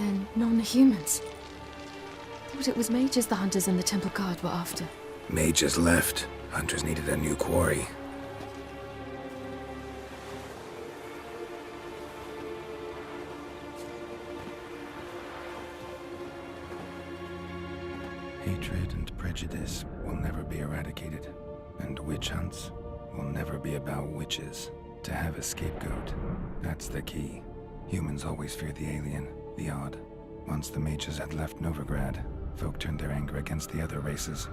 Then non-humans. Thought it was mages the hunters and the temple guard were after. Mages left. Hunters needed a new quarry. Hatred and prejudice will never be eradicated, and witch hunts will never be about witches. To have a scapegoat, that's the key. Humans always fear the alien, the odd. Once the mages had left Novigrad, folk turned their anger against the other races.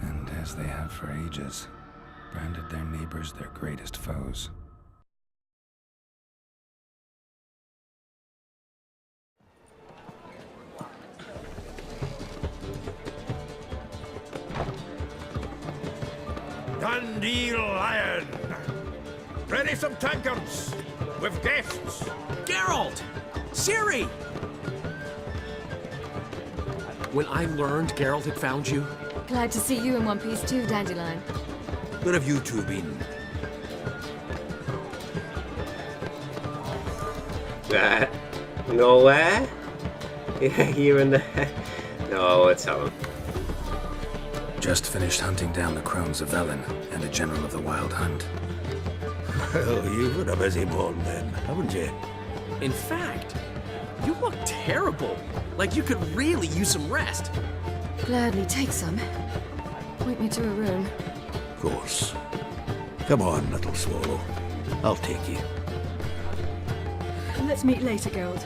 And as they have for ages, branded their neighbors their greatest foes. Dandelion! Ready some tankards! With guests! Geralt! Ciri! When I learned Geralt had found you... Glad to see you in one piece too, Dandelion. Where have you two been? Nowhere? Yeah, here and there. No, it's home. Just finished hunting down the crones of Velen and a general of the Wild Hunt. Well, you've had a busy morning then, haven't you? In fact, you look terrible. Like you could really use some rest. Gladly take some. Point me to a room. Of course. Come on, little swallow. I'll take you. Let's meet later, Geralt.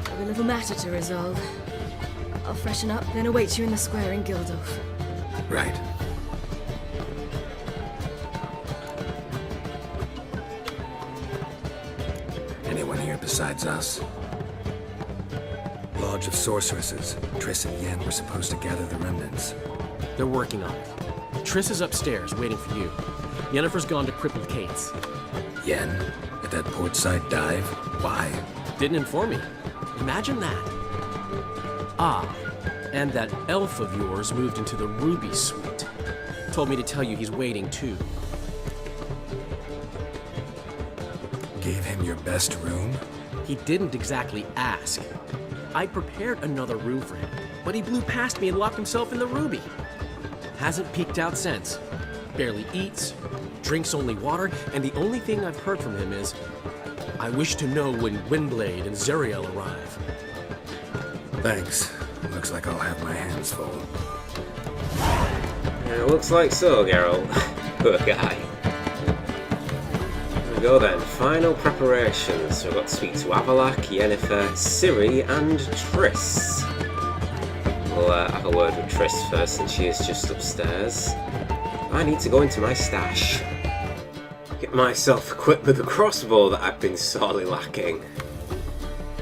I've a little matter to resolve. I'll freshen up, then await you in the square in Gildorf. Right. Anyone here besides us? Lodge of Sorceresses. Triss and Yen were supposed to gather the remnants. They're working on it. Triss is upstairs, waiting for you. Yennefer's gone to Crippled Kate's. Yen? At that portside dive? Why? Didn't inform me. Imagine that. Ah, and that elf of yours moved into the Ruby Suite. Told me to tell you he's waiting too. Gave him your best room? He didn't exactly ask. I prepared another room for him, but he blew past me and locked himself in the Ruby. Hasn't peeked out since. Barely eats, drinks only water, and the only thing I've heard from him is, I wish to know when Windblade and Zuriel arrive. Thanks. Looks like I'll have my hands full. It looks like so, Geralt. Poor guy. Here we go then. Final preparations. So we've got to speak to Avalak, Yennefer, Ciri, and Triss. We'll have a word with Triss first, since she is just upstairs. I need to go into my stash. Get myself equipped with a crossbow that I've been sorely lacking.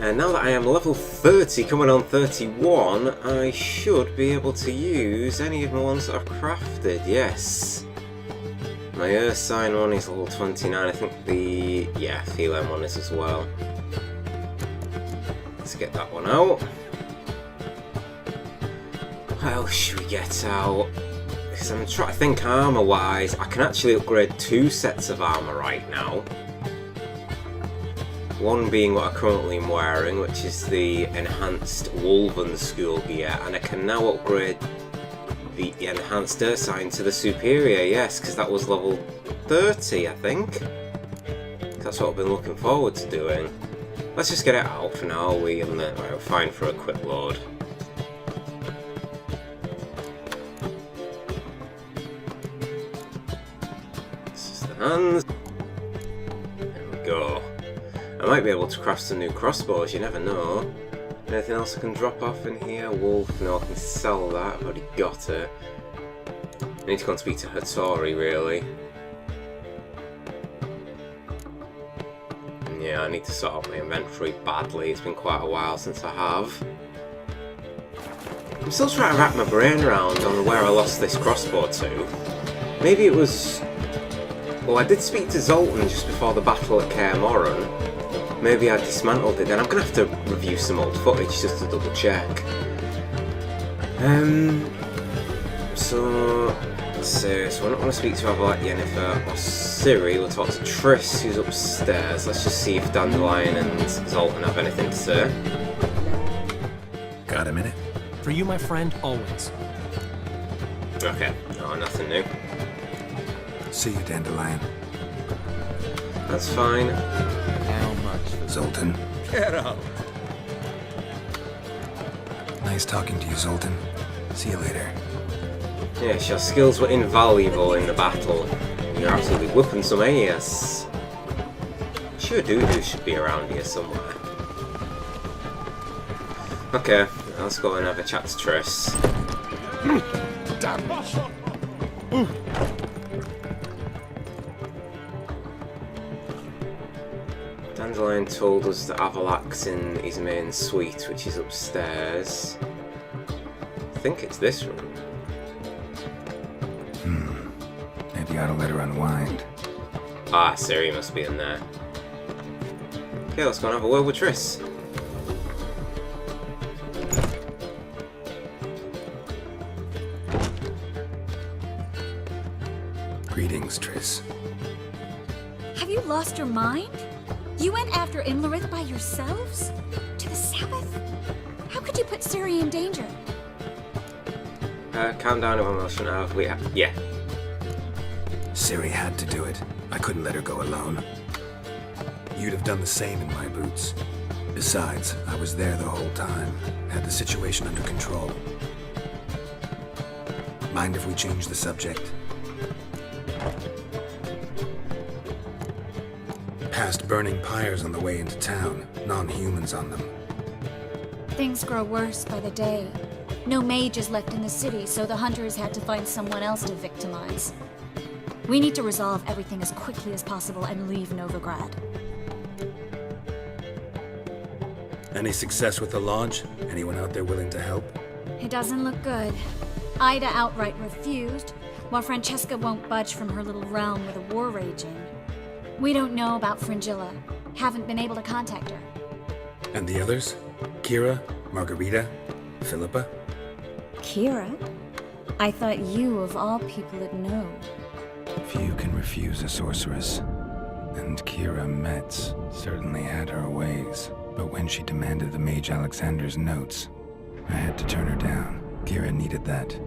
And now that I am level 30, coming on 31, I should be able to use any of the ones that I've crafted, yes. My Earth Sign one is level 29, I think the, Feline one is as well. Let's get that one out. What else should we get out? Because I'm trying to think armour-wise, I can actually upgrade 2 sets of armour right now. One being what I currently am wearing, which is the enhanced Wolven school gear, and I can now upgrade the enhanced Ursine to the superior, yes, because that was level 30, I think. That's what I've been looking forward to doing. Let's just get it out for now, and then we're fine for a quick load. This is the hands. There we go. I might be able to craft some new crossbows, you never know. Anything else I can drop off in here? Wolf, no, I can sell that, I've already got it. I need to go and speak to Hattori, really. And yeah, I need to sort out my inventory badly, it's been quite a while since I have. I'm still trying to wrap my brain around on where I lost this crossbow to. Maybe it was... Well, I did speak to Zoltan just before the battle at Kaer Morhen. Maybe I dismantled it then. I'm going to have to review some old footage just to double check. So, let's see. So I don't want to speak to Avalak, Yennefer, or Ciri. We'll talk to Triss, who's upstairs. Let's just see if Dandelion and Zoltan have anything to say. Got a minute? For you, my friend, always. Okay, oh, nothing new. See you, Dandelion. That's fine. How much? Zoltan. Geralt! Nice talking to you, Zoltan. See you later. Yes, your skills were invaluable in the battle. You're absolutely whooping some ass. Sure Dudu should be around here somewhere. Okay, let's go and have a chat to Triss. Dandelion told us that Avalak's in his main suite, which is upstairs. I think it's this room. Maybe I ought to let her unwind. Ah, Ciri must be in there. Okay, let's go and have a word with Triss. Greetings, Triss. Have you lost your mind? You went after Imlerith by yourselves? To the Sabbath? How could you put Ciri in danger? Calm down, emotion now. Yeah. Ciri had to do it. I couldn't let her go alone. You'd have done the same in my boots. Besides, I was there the whole time. Had the situation under control. Mind if we change the subject? Past burning pyres on the way into town. Non-humans on them. Things grow worse by the day. No mages left in the city, so the hunters had to find someone else to victimize. We need to resolve everything as quickly as possible and leave Novigrad. Any success with the launch? Anyone out there willing to help? It doesn't look good. Ida outright refused, while Francesca won't budge from her little realm with a war raging. We don't know about Fringilla. Haven't been able to contact her. And the others? Kira? Margarita? Philippa? Kira? I thought you, of all people, would know. Few can refuse a sorceress. And Kira Metz certainly had her ways. But when she demanded the Mage Alexander's notes, I had to turn her down. Kira needed that,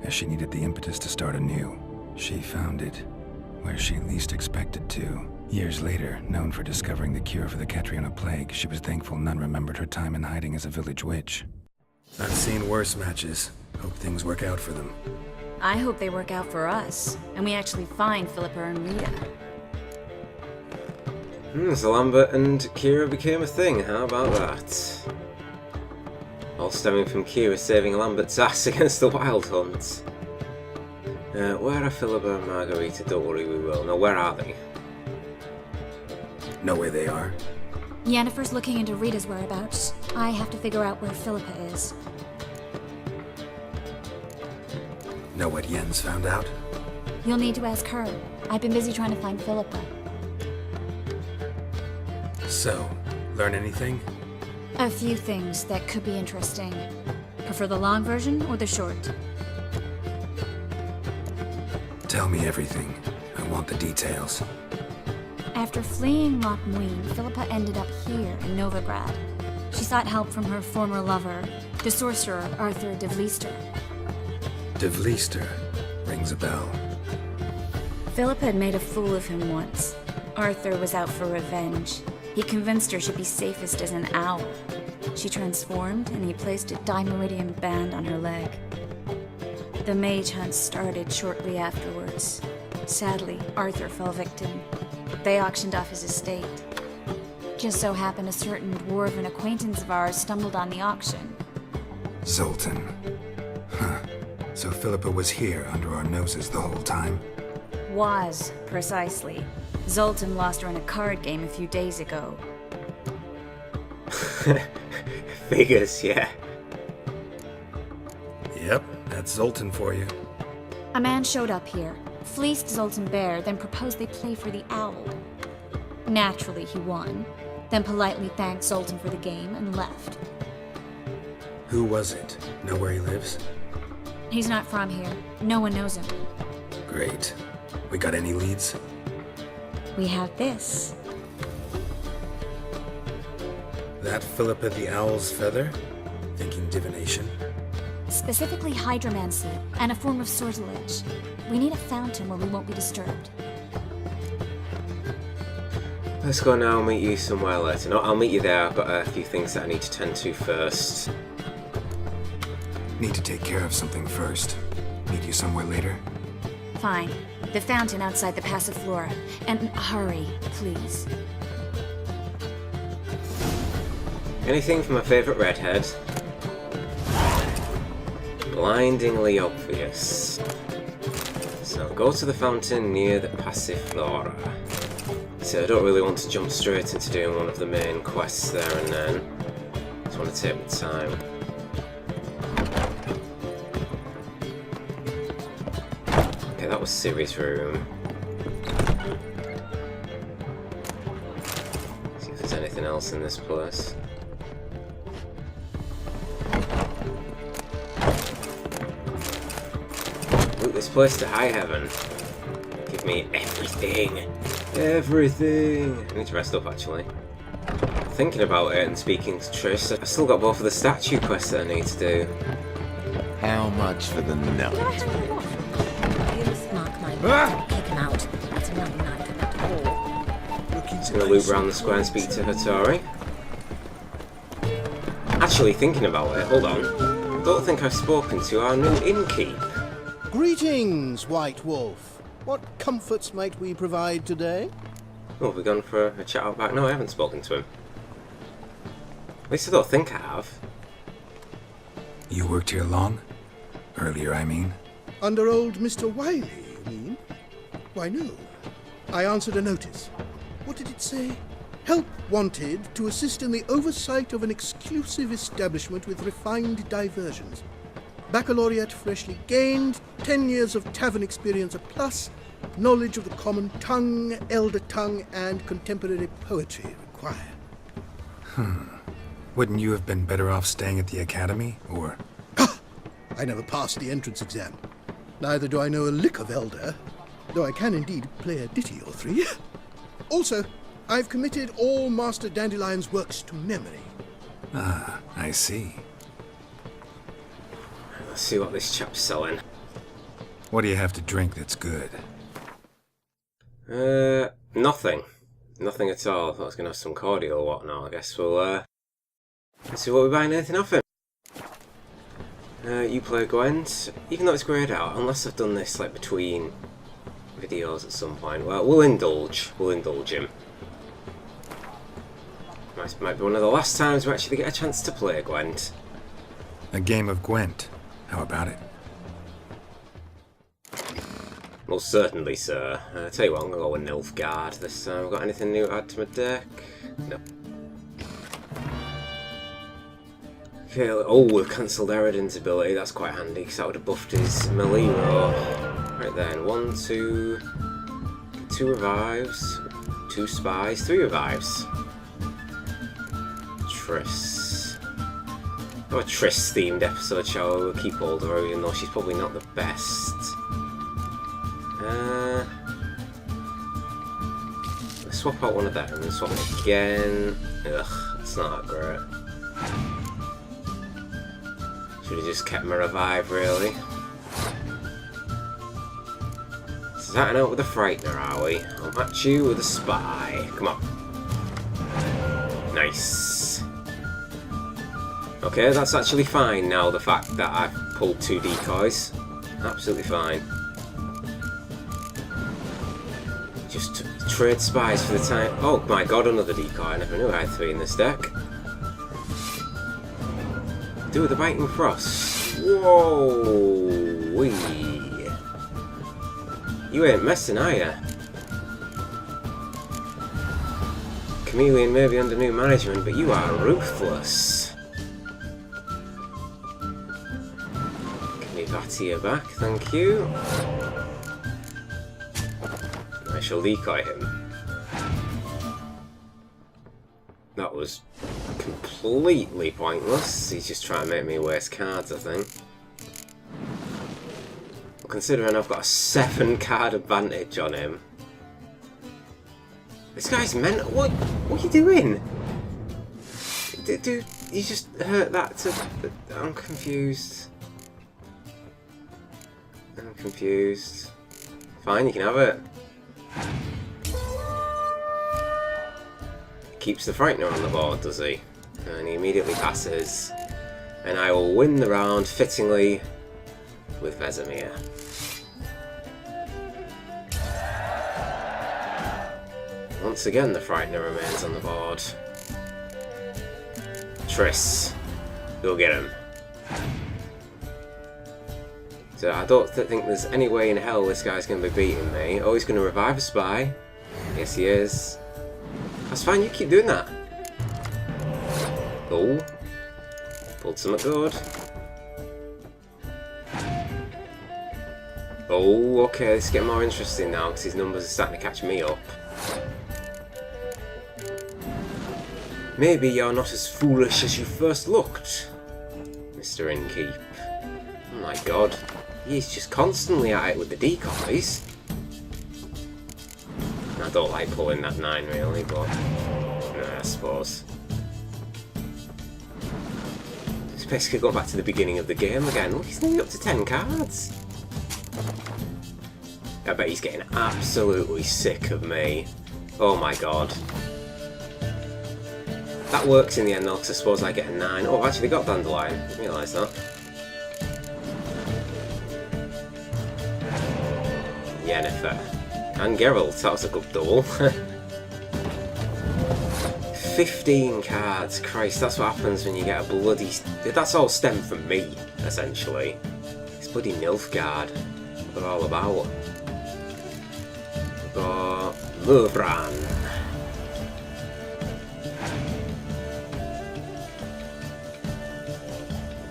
as she needed the impetus to start anew. She found it where she least expected to. Years later, known for discovering the cure for the Catriona plague, she was thankful none remembered her time in hiding as a village witch. I've seen worse matches. Hope things work out for them. I hope they work out for us, and we actually find Philippa and Rita. So Lambert and Kira became a thing, how about that? All stemming from Kira saving Lambert's ass against the Wild Hunt. Where are Philippa and Margarita? Don't worry, we will. No, where are they? Know where they are? Yennefer's looking into Rita's whereabouts. I have to figure out where Philippa is. Know what Jens found out? You'll need to ask her. I've been busy trying to find Philippa. So, learn anything? A few things that could be interesting. Prefer the long version or the short? Tell me everything. I want the details. After fleeing Loch Muin, Philippa ended up here in Novigrad. She sought help from her former lover, the sorcerer Arthur de Vlister. De Vlister rings a bell. Philippa had made a fool of him once. Arthur was out for revenge. He convinced her she'd be safest as an owl. She transformed, and he placed a dimeridium band on her leg. The mage hunt started shortly afterwards. Sadly, Arthur fell victim. They auctioned off his estate. Just so happened a certain dwarven acquaintance of ours stumbled on the auction. Zoltan. Huh. So Philippa was here under our noses the whole time? Was, precisely. Zoltan lost her in a card game a few days ago. Figures, yeah. Yep, that's Zoltan for you. A man showed up here, fleeced Zoltan bare, then proposed they play for the owl. Naturally, he won, then politely thanked Zoltan for the game and left. Who was it? Know where he lives? He's not from here. No one knows him. Great. We got any leads? We have this. That Philippa the Owl's feather? Thinking divination? Specifically hydromancy and a form of sortilege. We need a fountain where we won't be disturbed. Let's go now, I'll meet you somewhere later. No, I'll meet you there. I've got a few things that I need to tend to first. Need to take care of something first. Meet you somewhere later? Fine. The fountain outside the Passiflora. And hurry, please. Anything from my favourite redhead? Blindingly obvious. So go to the fountain near the Passiflora. So I don't really want to jump straight into doing one of the main quests there and then. Just want to take my time. Okay, that was Ciri's room. See if there's anything else in this place. Look, this place to high heaven. Give me everything. Everything! I need to rest up actually. Thinking about it and speaking to Triss, I've still got both of the statue quests that I need to do. How much for the night? Mark my words, kick him out. That's another night at the ball. Just gonna loop around the square and speak to Hattori. Actually, thinking about it, hold on. Don't think I've spoken to our new innkeep. Greetings, White Wolf. What comforts might we provide today? Oh, we've gone for a chat out back. No, I haven't spoken to him. At least I don't think I have. You worked here long? Earlier, I mean. Under old Mr. Wiley, you mean? Why, no. I answered a notice. What did it say? Help wanted to assist in the oversight of an exclusive establishment with refined diversions. Baccalaureate freshly gained, 10 years of tavern experience a plus, knowledge of the common tongue, elder tongue, and contemporary poetry required. Wouldn't you have been better off staying at the academy, or? Ha! I never passed the entrance exam. Neither do I know a lick of elder, though I can indeed play a ditty or three. Also, I've committed all Master Dandelion's works to memory. Ah, I see. Let's see what this chap's selling. What do you have to drink that's good? Nothing. Nothing at all. I thought I was going to have some cordial or whatnot. I guess we'll, let's see what we're buying anything off him. You play Gwent. Even though it's greyed out, unless I've done this, like, between videos at some point. Well, we'll indulge. We'll indulge him. Might be one of the last times we actually get a chance to play Gwent. A game of Gwent. How about it? Most certainly, sir. Tell you what, I'm going to go with Nilfgaard this time. Got anything new to add to my deck? No. Okay, oh, we've cancelled Eredin's ability. That's quite handy, because that would have buffed his melee roll. Right then, 1, 2... 2 revives. 2 spies. 3 revives. Triss. Oh, a Triss-themed episode, shall we? We'll keep hold of her, even though she's probably not the best. Let's swap out one of them and then swap it again. Ugh, it's not that great. Should have just kept my revive, really. Starting out with a Frightener, are we? I'll match you with a Spy. Come on. Nice. Okay, that's actually fine now, the fact that I've pulled 2 decoys. Absolutely fine. Just trade spies for the time. Oh my god, another decoy. I never knew I had 3 in this deck. Do with the Biting Frost. Whoa! Wee. You ain't messing, are ya? Chameleon may be under new management, but you are ruthless. Give me Vatia back, thank you. I shall decoy him. That was completely pointless. He's just trying to make me waste cards, I think. Well, considering I've got a 7 card advantage on him. This guy's mental. What are you doing? You just hurt that to... I'm confused. I'm confused. Fine, you can have it. Keeps the Frightener on the board, does he? And he immediately passes. And I will win the round, fittingly, with Vesemir. Once again, the Frightener remains on the board. Triss, go get him. So I don't think there's any way in hell this guy's going to be beating me. Oh, he's going to revive a spy. Yes, he is. That's fine, you keep doing that. Oh. Pulled something good. Oh, okay, this is getting more interesting now because his numbers are starting to catch me up. Maybe you're not as foolish as you first looked, Mr. Innkeep. Oh my god, he's just constantly at it with the decoys. I don't like pulling that 9 really, but I suppose. It's basically going back to the beginning of the game again. Look, he's nearly up to 10 cards. I bet he's getting absolutely sick of me. Oh my god. That works in the end though, because I suppose I get a 9. Oh, I've actually got Dandelion. I didn't realise that. Yennefer. And Geralt, that was a good double. 15 cards, Christ, that's what happens when you get a bloody... That's all stemmed from me, essentially. It's bloody Nilfgaard. What they're all about. We've got Murvran.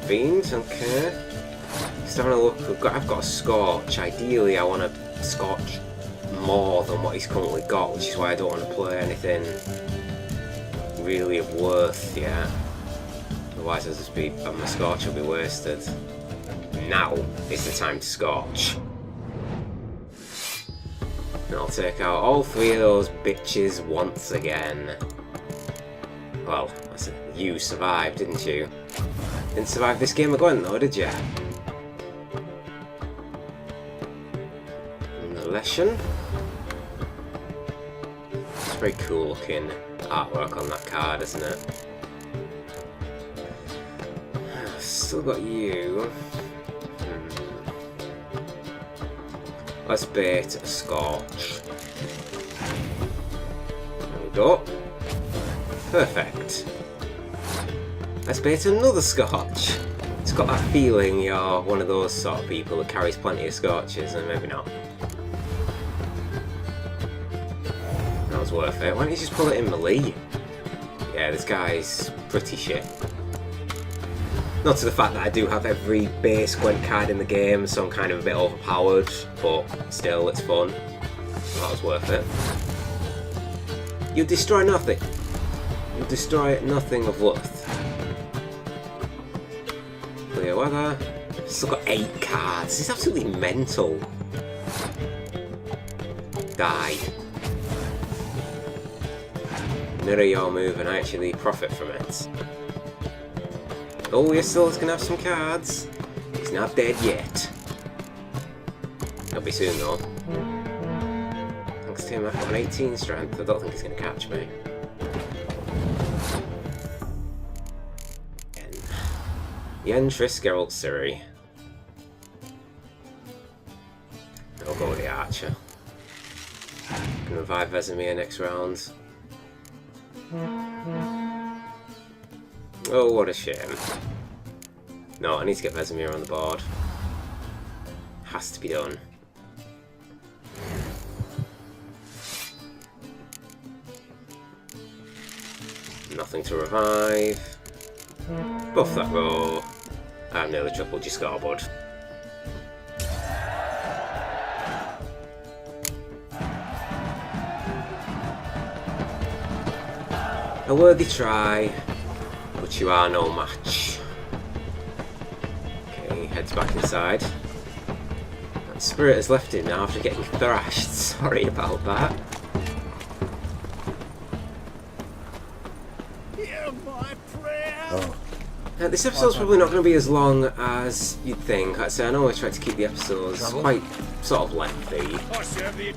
Fiend, okay. Just having a look, I've got a Scorch. Ideally I want to Scorch more than what he's currently got, which is why I don't want to play anything really of worth yet. Otherwise I'll just be, my Scorch will be wasted. Now is the time to Scorch. And I'll take out all 3 of those bitches once again. Well, you survived, didn't you? Didn't survive this game of Gwent though, did you? And the Leshen. It's very cool looking artwork on that card, isn't it? Still got you. Let's bait a Scorch. There we go. Perfect. Let's bait another Scorch. It's got that feeling you're one of those sort of people that carries plenty of Scorches, and maybe not. That was worth it. Why don't you just pull it in melee? Yeah, this guy's pretty shit. Not to the fact that I do have every base Gwent card in the game, so I'm kind of a bit overpowered, but still, it's fun. So that was worth it. You'll destroy nothing. You'll destroy nothing of worth. Clear weather. Still got 8 cards. This is absolutely mental. Die. Mirror your move and actually profit from it. Oh, you're still gonna have some cards. He's not dead yet. He'll be soon though. Thanks to him, I've got an 18 strength. I don't think he's gonna catch me. Yen, Triss, Geralt, Ciri. I'll go with the Archer. Can revive Vesemir next round. Oh, what a shame. No, I need to get Vesemir on the board. Has to be done. Nothing to revive. Buff that row. I've nearly tripled your scoreboard. A worthy try, but you are no match. Okay, he heads back inside. That spirit has left him now after getting thrashed. Sorry about that. Oh, This episode's probably not going to be as long as you'd think. Like I say, I know I tried to keep the episodes quite sort of lengthy,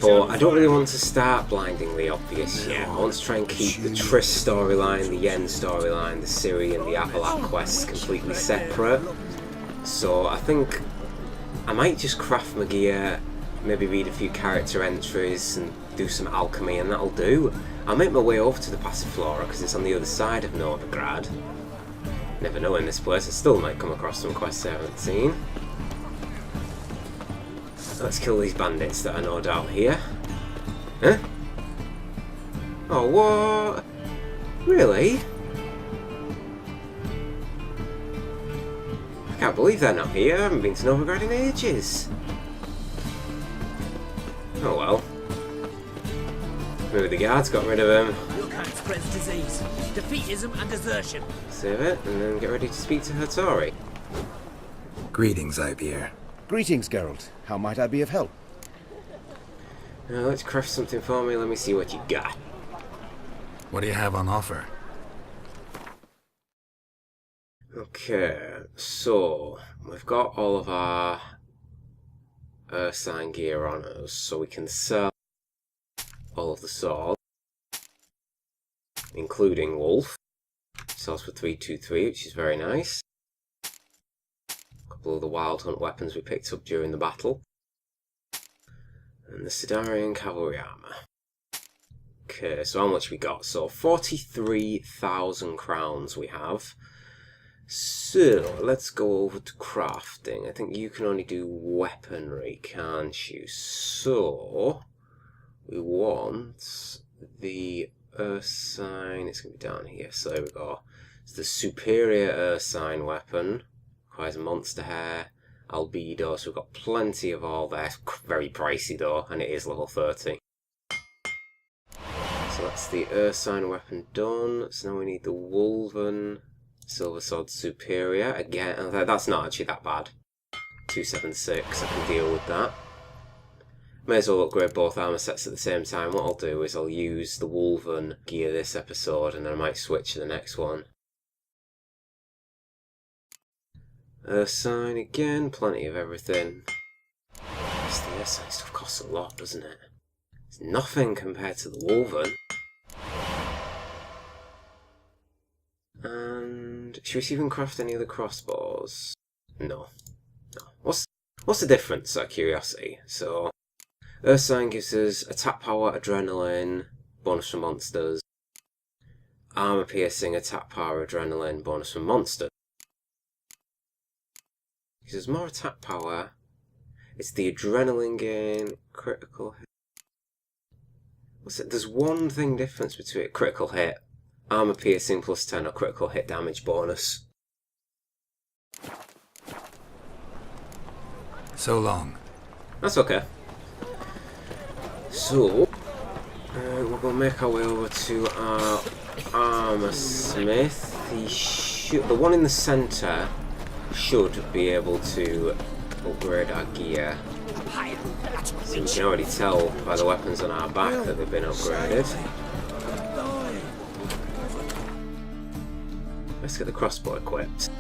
but I don't really want to start blindingly obvious yet. I want to try and keep the Triss storyline, the Yen storyline, the Ciri and the Avalak quests completely separate. So I think I might just craft my gear, maybe read a few character entries and do some alchemy, and that'll do. I'll make my way over to the Passiflora because it's on the other side of Novigrad. Never know in this place, I still might come across some quests I haven't seen. Let's kill these bandits that are no doubt here. Huh? Oh, what? Really? I can't believe they're not here. I haven't been to Novigrad in ages. Oh well. Maybe the guards got rid of him. Your kind spreads disease, defeatism and desertion. Save it, and then get ready to speak to Hattori. Greetings, Ivier. greetings, Geralt. How might I be of help? Now let's craft something for me. Let me see what you got. What do you have on offer? Okay, so we've got all of our Ursine gear on us, so we can sell all of the swords, including Wolf. Sells for 323, which is very nice. A couple of the Wild Hunt weapons we picked up during the battle. And the Sidarian cavalry armour. Okay, so how much we got? So 43,000 crowns we have. So, let's go over to crafting. I think you can only do weaponry, can't you? So, we want the Ursine. It's going to be down here, so there we go. It's the superior Ursine weapon. Requires a monster hair, albedo, so we've got plenty of all there. Very pricey though, and it is level 30. So that's the Ursine weapon done. So now we need the Wolven Silver Sword Superior. Again, that's not actually that bad. 276, I can deal with that. May as well upgrade both armour sets at the same time. What I'll do is I'll use the Wolven gear this episode, and then I might switch to the next one. Ursine again, plenty of everything. Yes, the Ursine stuff costs a lot, doesn't it? It's nothing compared to the Wolven. And should we even craft any other crossbows? No. What's the difference, out of curiosity? So, Ursine gives us attack power, adrenaline, bonus from monsters. Armour piercing, attack power, adrenaline, bonus from monsters. Gives us more attack power. It's the adrenaline gain, critical hit. What's it? There's one thing difference between critical hit, armour piercing plus 10 or critical hit damage bonus. So long. That's okay. So, we're going to make our way over to our armour smith. The one in the centre should be able to upgrade our gear. So we can already tell by the weapons on our back that they've been upgraded. Let's get the crossbow equipped.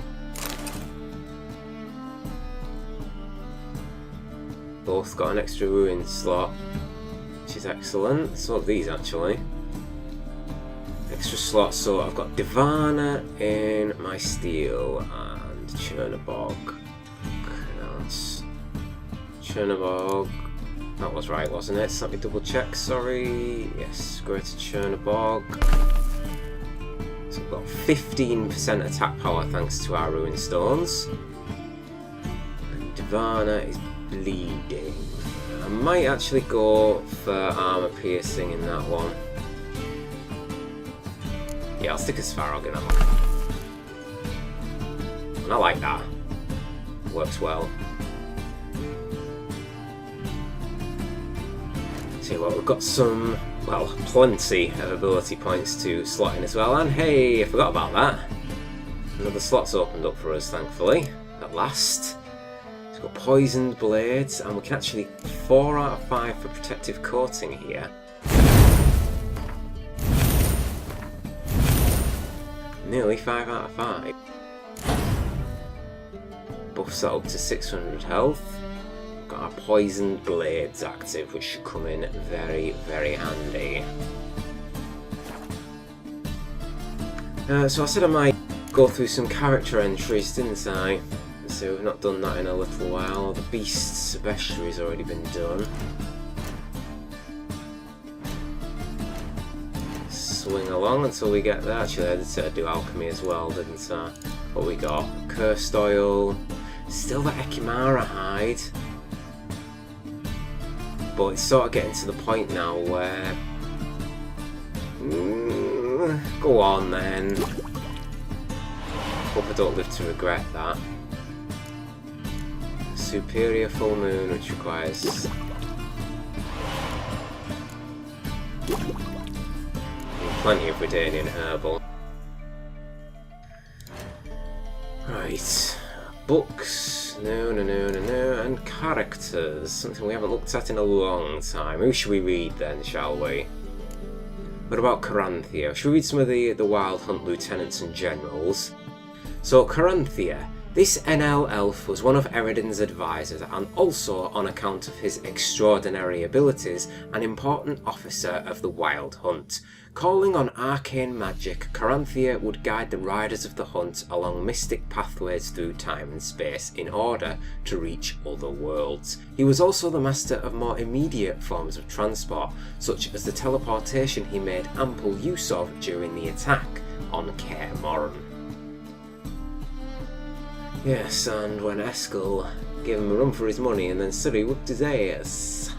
Both got an extra ruin slot, which is excellent. So these actually. Extra slots, so I've got Divana in my steel and Chernobog. Chernobog. That was right, wasn't it? Let me double check, sorry. Yes, go to Chernobog. So we've got 15% attack power thanks to our ruin stones. And Divana is bleeding. I might actually go for armour piercing in that one. Yeah, I'll stick a Svarog in that one. And I like that. Works well. See what, we've got some, well, plenty of ability points to slot in as well. And hey, I forgot about that. Another slot's opened up for us, thankfully, at last. We've got poisoned blades, and we can actually 4 out of 5 for protective coating here. Nearly 5 out of 5. Buffs that up to 600 health. Got our poisoned blades active, which should come in very, very handy. So I said I might go through some character entries, didn't I? So we've not done that in a little while. The Beast's Bestiary's already been done. Swing along until we get there. Actually, I did do alchemy as well, didn't I? What we got? Cursed oil. Still that Ekimara hide. But it's sort of getting to the point now where... go on then. Hope I don't live to regret that. Superior full moon, which requires... plenty of Redanian herbal. Right. Books. No. And characters. Something we haven't looked at in a long time. Who should we read then, shall we? What about Caranthea? Should we read some of the Wild Hunt lieutenants and generals? So, Caranthea. This NL elf was one of Eredin's advisors and also, on account of his extraordinary abilities, an important officer of the Wild Hunt. Calling on arcane magic, Caranthea would guide the riders of the hunt along mystic pathways through time and space in order to reach other worlds. He was also the master of more immediate forms of transport, such as the teleportation he made ample use of during the attack on Kaer Morhen. Yes, and when Eskel gave him a run for his money and then Ciri whooped his ass.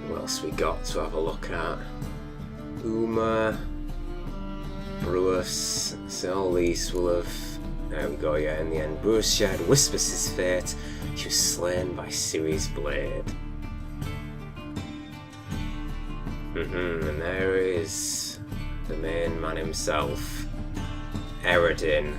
What else we got to have a look at? Uma, Bruce, so all these will have... There we go, yeah, in the end. Bruce shared whispers his fate. She was slain by Ciri's blade. And there is the main man himself, Eredin.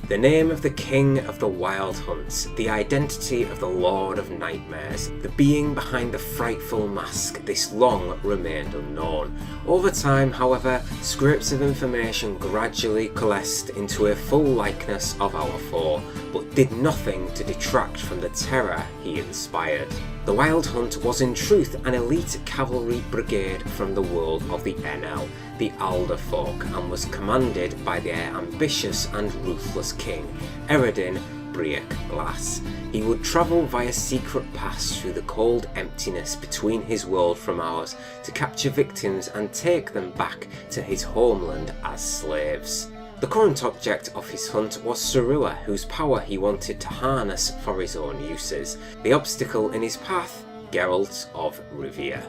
The name of the king of the Wild Hunts, the identity of the Lord of Nightmares, the being behind the frightful mask, this long remained unknown. Over time, however, scraps of information gradually coalesced into a full likeness of our foe, but did nothing to detract from the terror he inspired. The Wild Hunt was in truth an elite cavalry brigade from the world of the NL, the Alder folk, and was commanded by their ambitious and ruthless king, Eredin Briac Glass. He would travel via secret paths through the cold emptiness between his world from ours to capture victims and take them back to his homeland as slaves. The current object of his hunt was Cirilla, whose power he wanted to harness for his own uses. The obstacle in his path, Geralt of Rivia.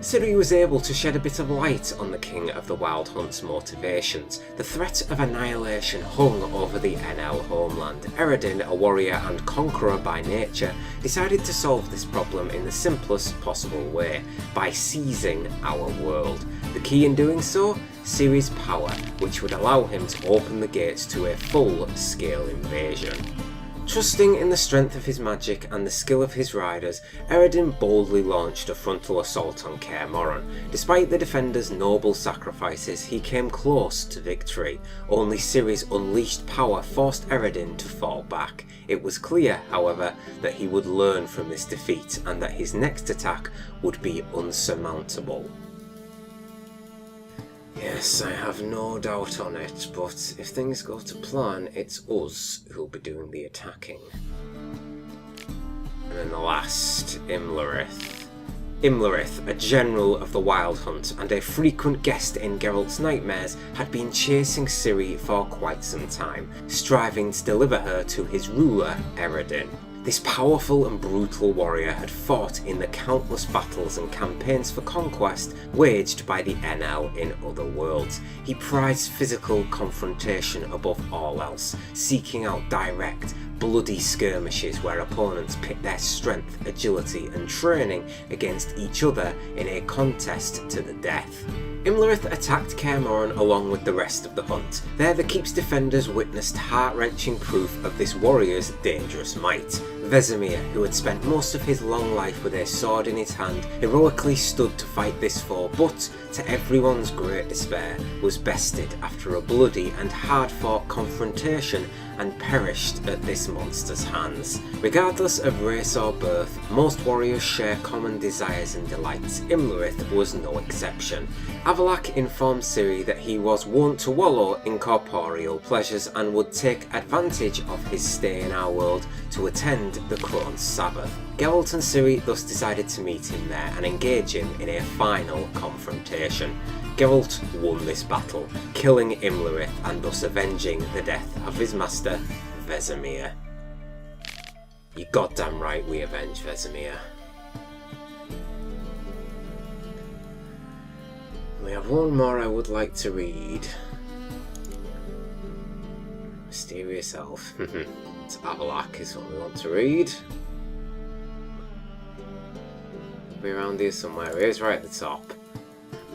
Ciri was able to shed a bit of light on the King of the Wild Hunt's motivations. The threat of annihilation hung over the NL homeland. Eredin, a warrior and conqueror by nature, decided to solve this problem in the simplest possible way, by seizing our world. The key in doing so? Ciri's power, which would allow him to open the gates to a full-scale invasion. Trusting in the strength of his magic and the skill of his riders, Eredin boldly launched a frontal assault on Kaer Morhen. Despite the defenders' noble sacrifices, he came close to victory. Only Ciri's unleashed power forced Eredin to fall back. It was clear, however, that he would learn from this defeat and that his next attack would be unsurmountable. Yes, I have no doubt on it, but if things go to plan, it's us who'll be doing the attacking. And then the last, Imlerith. Imlerith, a general of the Wild Hunt and a frequent guest in Geralt's nightmares, had been chasing Ciri for quite some time, striving to deliver her to his ruler, Eredin. This powerful and brutal warrior had fought in the countless battles and campaigns for conquest waged by the NL in other worlds. He prized physical confrontation above all else, seeking out direct, bloody skirmishes where opponents pit their strength, agility and training against each other in a contest to the death. Imlerith attacked Kaer Morhen along with the rest of the hunt. There the keep's defenders witnessed heart-wrenching proof of this warrior's dangerous might. Vesemir, who had spent most of his long life with a sword in his hand, heroically stood to fight this foe, but, to everyone's great despair, was bested after a bloody and hard-fought confrontation and perished at this monster's hands. Regardless of race or birth, most warriors share common desires and delights. Imlerith was no exception. Avalak informed Ciri that he was wont to wallow in corporeal pleasures and would take advantage of his stay in our world to attend the Crone's Sabbath. Geralt and Ciri thus decided to meet him there and engage him in a final confrontation. Geralt won this battle, killing Imlerith and thus avenging the death of his master, Vesemir. You goddamn right we avenge Vesemir. We have one more I would like to read. Mysterious Elf. It's Avalak is what we want to read. Be around here somewhere. Here's right at the top.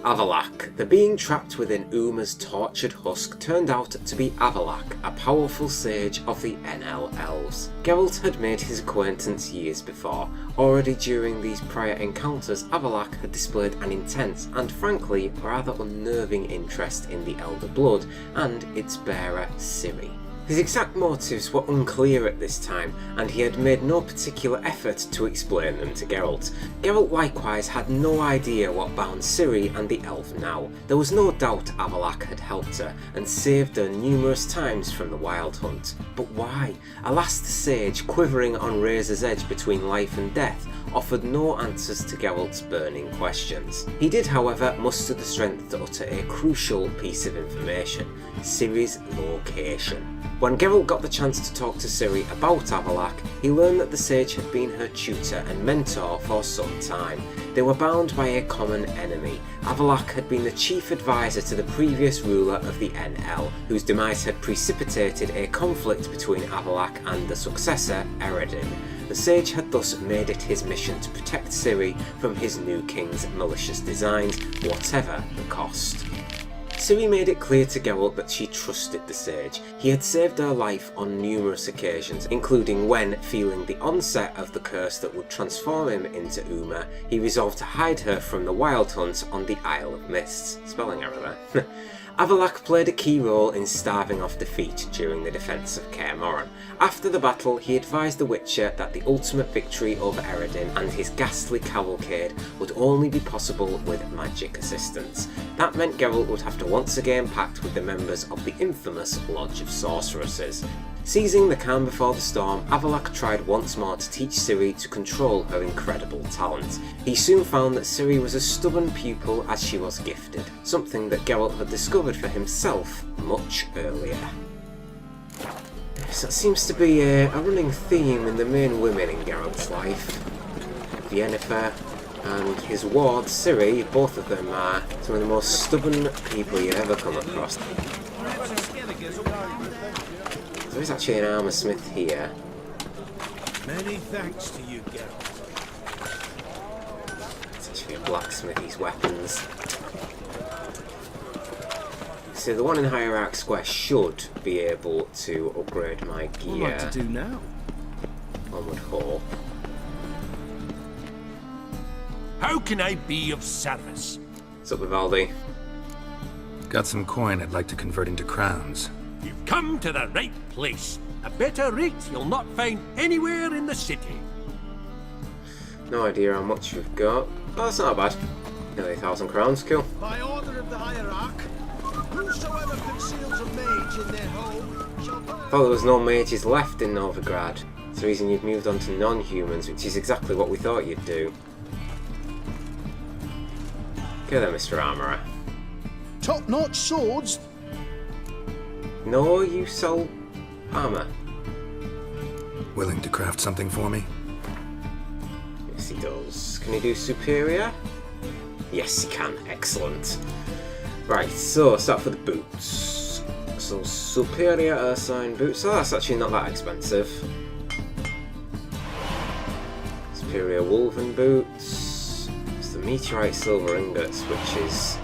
Avalak. The being trapped within Uma's tortured husk turned out to be Avalak, a powerful sage of the NL Elves. Geralt had made his acquaintance years before. Already during these prior encounters, Avalak had displayed an intense and frankly rather unnerving interest in the Elder Blood and its bearer, Ciri. His exact motives were unclear at this time, and he had made no particular effort to explain them to Geralt. Geralt likewise had no idea what bound Ciri and the elf now. There was no doubt Avalak had helped her, and saved her numerous times from the Wild Hunt. But why? Alas, the sage, quivering on razor's edge between life and death, offered no answers to Geralt's burning questions. He did, however, muster the strength to utter a crucial piece of information: Ciri's location. When Geralt got the chance to talk to Ciri about Avalak, he learned that the sage had been her tutor and mentor for some time. They were bound by a common enemy. Avalak had been the chief advisor to the previous ruler of the NL, whose demise had precipitated a conflict between Avalak and the successor, Eredin. The sage had thus made it his mission to protect Ciri from his new king's malicious designs, whatever the cost. Ciri made it clear to Geralt that she trusted the sage. He had saved her life on numerous occasions, including when, feeling the onset of the curse that would transform him into Uma, he resolved to hide her from the Wild Hunt on the Isle of Mists. Spelling error there. Avalak played a key role in staving off defeat during the defence of Kaer Morhen. After the battle, he advised the Witcher that the ultimate victory over Eredin and his ghastly cavalcade would only be possible with magic assistance. That meant Geralt would have to once again pact with the members of the infamous Lodge of Sorceresses. Seizing the calm before the storm, Avalak tried once more to teach Ciri to control her incredible talent. He soon found that Ciri was as stubborn pupil as she was gifted, something that Geralt had discovered for himself much earlier. So that seems to be a running theme in the main women in Geralt's life. Yennefer and his ward Ciri, both of them are some of the most stubborn people you ever come across. There's actually an armour smith here. Many thanks to you, Geralt. It's actually a blacksmith, these weapons. So the one in Hierarch Square should be able to upgrade my gear. What to do now? One would hope. How can I be of service? What's up, Vivaldi? Got some coin I'd like to convert into crowns. You've come to the right place. A better rate you'll not find anywhere in the city. No idea how much we've got. Oh, that's not bad. Nearly 1,000 crowns, cool. By order of the Hierarch, whosoever conceals a mage in their home shall... Thought there was no mages left in Novigrad. It's the reason you've moved on to non-humans, which is exactly what we thought you'd do. Okay then, Mr. Armourer. Top-notch swords. No, you sell armour. Willing to craft something for me? Yes, he does. Can he do superior? Yes, he can. Excellent. Right, so start for the boots. So superior ursine boots. Oh, that's actually not that expensive. Superior woven boots. It's the meteorite silver ingots, which is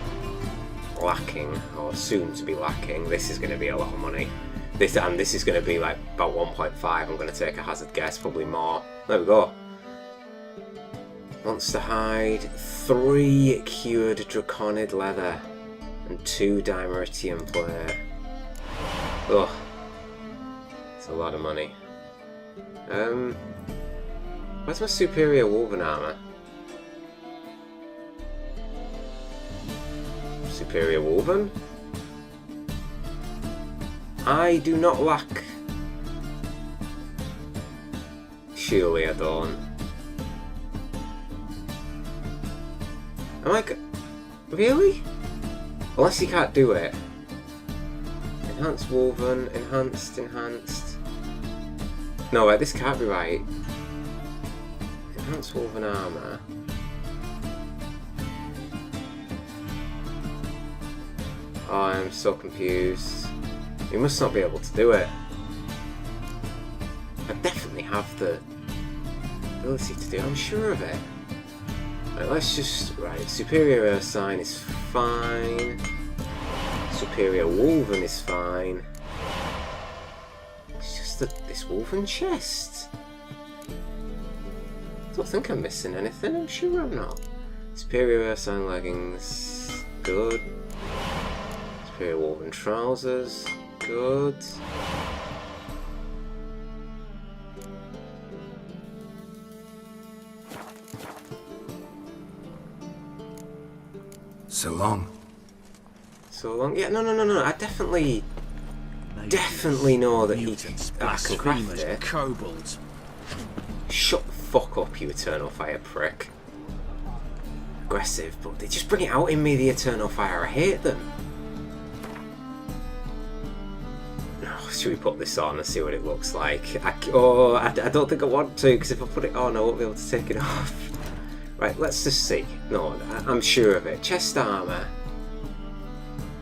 lacking, or soon to be lacking. This is going to be a lot of money. This is going to be like about 1.5. I'm going to take a hazard guess, probably more. There we go. Monster hide, 3 cured draconid leather, and 2 dimeritium plate. Ugh. It's a lot of money. Where's my superior woven armor? Superior woven? I do not lack. Surely I don't. Am I really? Unless you can't do it. Enhanced woven, enhanced. No, wait, this can't be right. Enhanced woven armor. Oh, I'm so confused. You must not be able to do it. I definitely have the ability to do it, I'm sure of it. Right, let's just... Right, superior earth sign is fine. Superior woven is fine. It's just that this woven chest. I don't think I'm missing anything, I'm sure I'm not. Superior earth sign leggings, good. Superior woven trousers, good. So long. So long? Yeah, no. I definitely know that I can craft it. Kobolds. Shut the fuck up, you Eternal Fire prick. Aggressive, but they just bring it out in me, the Eternal Fire. I hate them. Oh, should we put this on and see what it looks like? I don't think I want to, because if I put it on, I won't be able to take it off. Right, let's just see. No, I'm sure of it. Chest armor.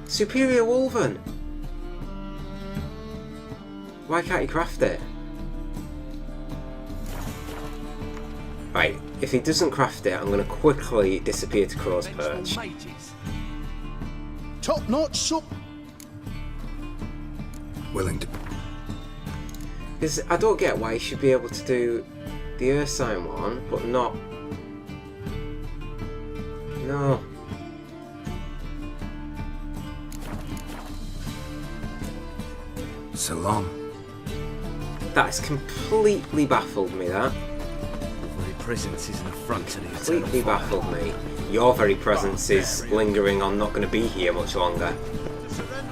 Superior woven. Why can't he craft it? Right, if he doesn't craft it, I'm going to quickly disappear to Crow's Perch. Top notch soup. Willing to... Because I don't get why he should be able to do the Earth Sign one, but not... No. So long. That has completely baffled me, that. Your very presence is an affront to the Eternal Completely Fire. baffled me. Your very presence is lingering on, not going to be here much longer.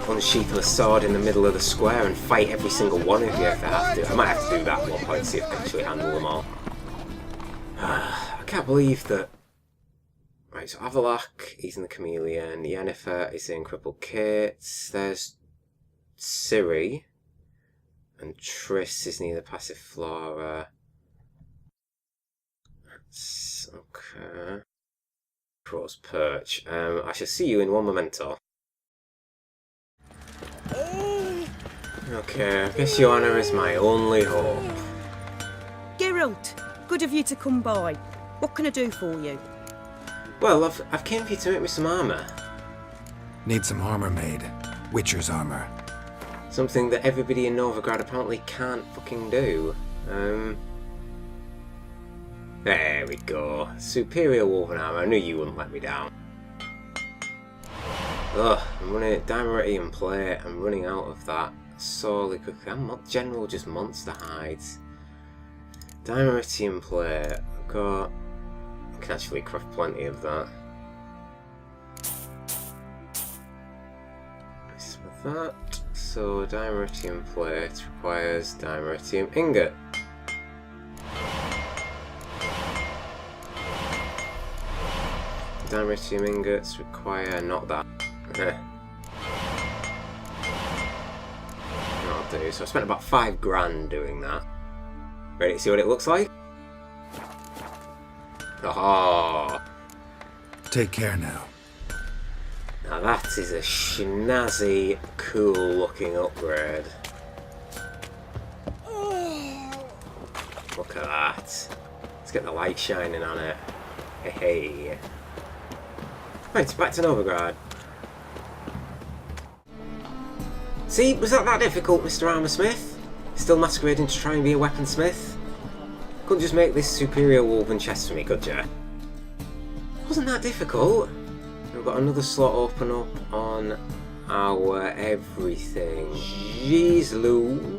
Unsheath a sword in the middle of the square and fight every single one of you if I have to. I might have to do that at one point, see if I can actually handle them all. I can't believe that... Right, so Avalak, he's in the Chameleon. Yennefer is in Crippled Kate. There's Ciri. And Triss is near the Passiflora. That's okay. Crow's Perch. I shall see you in one memento. Okay, I guess your honour is my only hope. Geralt, good of you to come by. What can I do for you? Well, I've came for you to make me some armour. Need some armor made. Witcher's armor. Something that everybody in Novigrad apparently can't fucking do. There we go. Superior woven armour. I knew you wouldn't let me down. Ugh, I'm running at dimeritium plate. I'm running out of that sorely quickly. I'm not general, just monster hides. Dimeritium plate. I've got... I can actually craft plenty of that. This with that. So dimeritium plate requires dimeritium ingot. Dimeritium ingots require not that. That'll do. So I spent about 5 grand doing that. Ready to see what it looks like? Oh. Take care now. Now that is a snazzy, cool looking upgrade. Look at that. Let's get the light shining on it. Hey. Right, back to Novigrad. See, was that difficult, Mr. Armorsmith? Still masquerading to try and be a weaponsmith? Couldn't just make this superior woven chest for me, could ya? Wasn't that difficult? We've got another slot open up on our everything. Jeez Louise!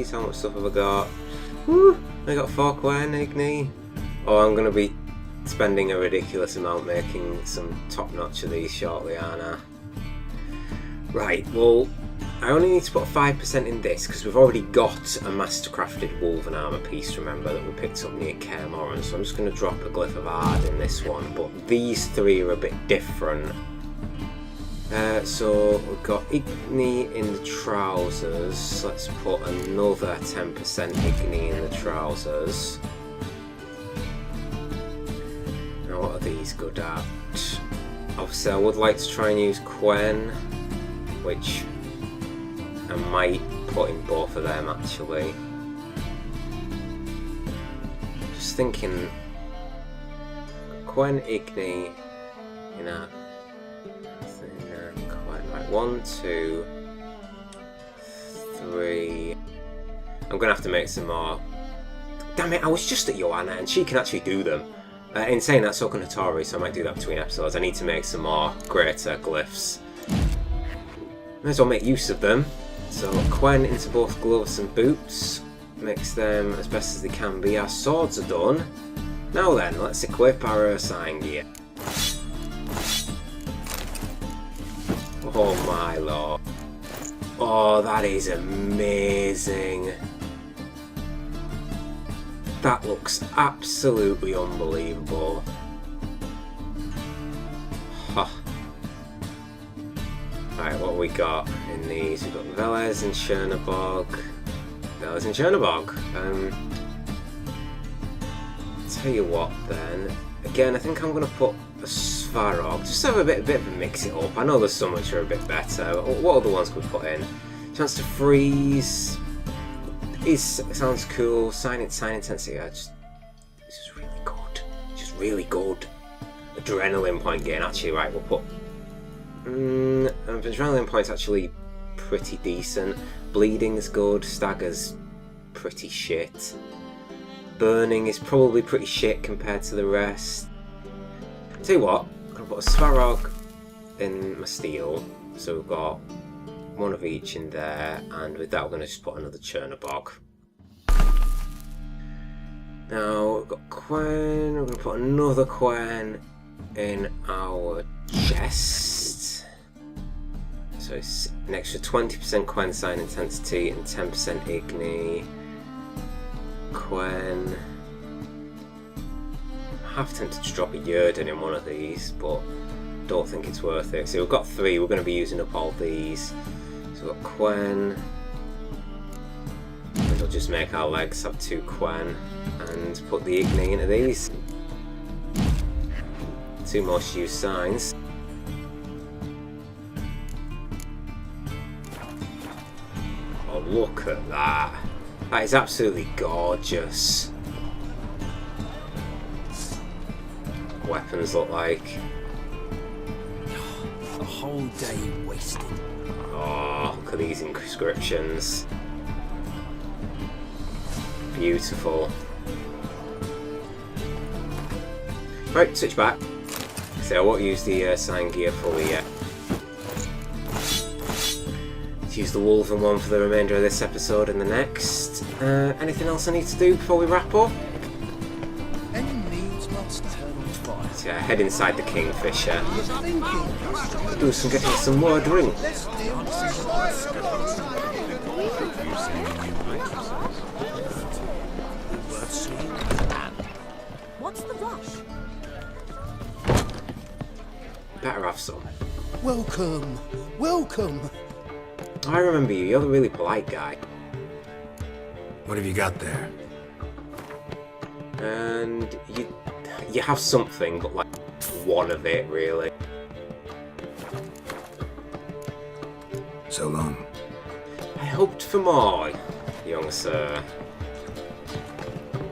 How much stuff have I got? Woo! I got 4 Quen, Igni. Oh, I'm gonna be spending a ridiculous amount making some top notch of these shortly, aren't I? Right, well, I only need to put 5% in this because we've already got a mastercrafted woven armour piece, remember, that we picked up near Kaer Morhen, so I'm just going to drop a glyph of Ard in this one, but these 3 are a bit different. So we've got Igni in the trousers, let's put another 10% Igni in the trousers. Now what are these good at? Obviously I would like to try and use Quen, which I might put in both of them actually. Just thinking, Quen, Igni, in a Quen, right, 1, 2, 3. I'm gonna have to make some more. Damn it! I was just at Joanna, and she can actually do them. In saying that, so can Hattori, so I might do that between episodes. I need to make some more greater glyphs. May as well make use of them. So Quen into both gloves and boots, mix them as best as they can be. Our swords are done. Now then, let's equip our sign gear. Oh my lord. Oh, that is amazing. That looks absolutely unbelievable. Huh. Right, what we got in these? We've got Velez and Chernobog. Velez and Chernobog. Tell you what then. Again, I think I'm going to put a Svarog. Just have a bit of a mix it up. I know there's some which are a bit better. What other ones could we put in? Chance to freeze. Sounds cool. Sign intensity. It's just really good. Just really good. Adrenaline point gain. Actually, right, we'll put. Adrenaline point's actually pretty decent. Bleeding's good. Stagger's pretty shit. Burning is probably pretty shit compared to the rest. Tell you what, I'm gonna put a Svarog in my steel. So we've got one of each in there, and with that we're going to just put another Chernobog. Now we've got Quen, we're going to put another Quen in our chest. So it's an extra 20% Quen sign intensity and 10% Igni. Quen. I'm half tempted to drop a Yrden in one of these, but don't think it's worth it. So we've got 3, we're going to be using up all these. So we've got Quen, and we'll just make our legs have 2 Quen and put the Igni into these. 2 most used signs. Oh, look at that. That is absolutely gorgeous. Weapons look like. A whole day wasted. Oh, look at these inscriptions. Beautiful. Right, switch back. So I won't use the sign gear fully yet. Let's use the Wolven one for the remainder of this episode and the next. Anything else I need to do before we wrap up? Any needs must turn on fire. So yeah, head inside the Kingfisher. Getting some more drink. What's the rush? Better have some. Welcome, welcome. I remember you. You're the really polite guy. What have you got there? And you have something, but like one of it really. So long. I hoped for more, young sir.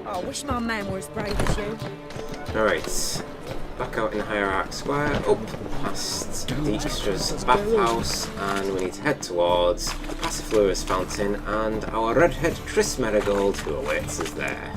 Oh, I wish my man were as brave as you. Alright. back out in Hierarch Square, up past Dijkstra's bathhouse, and we need to head towards Passiflora's fountain and our redhead Triss Marigold who awaits us there.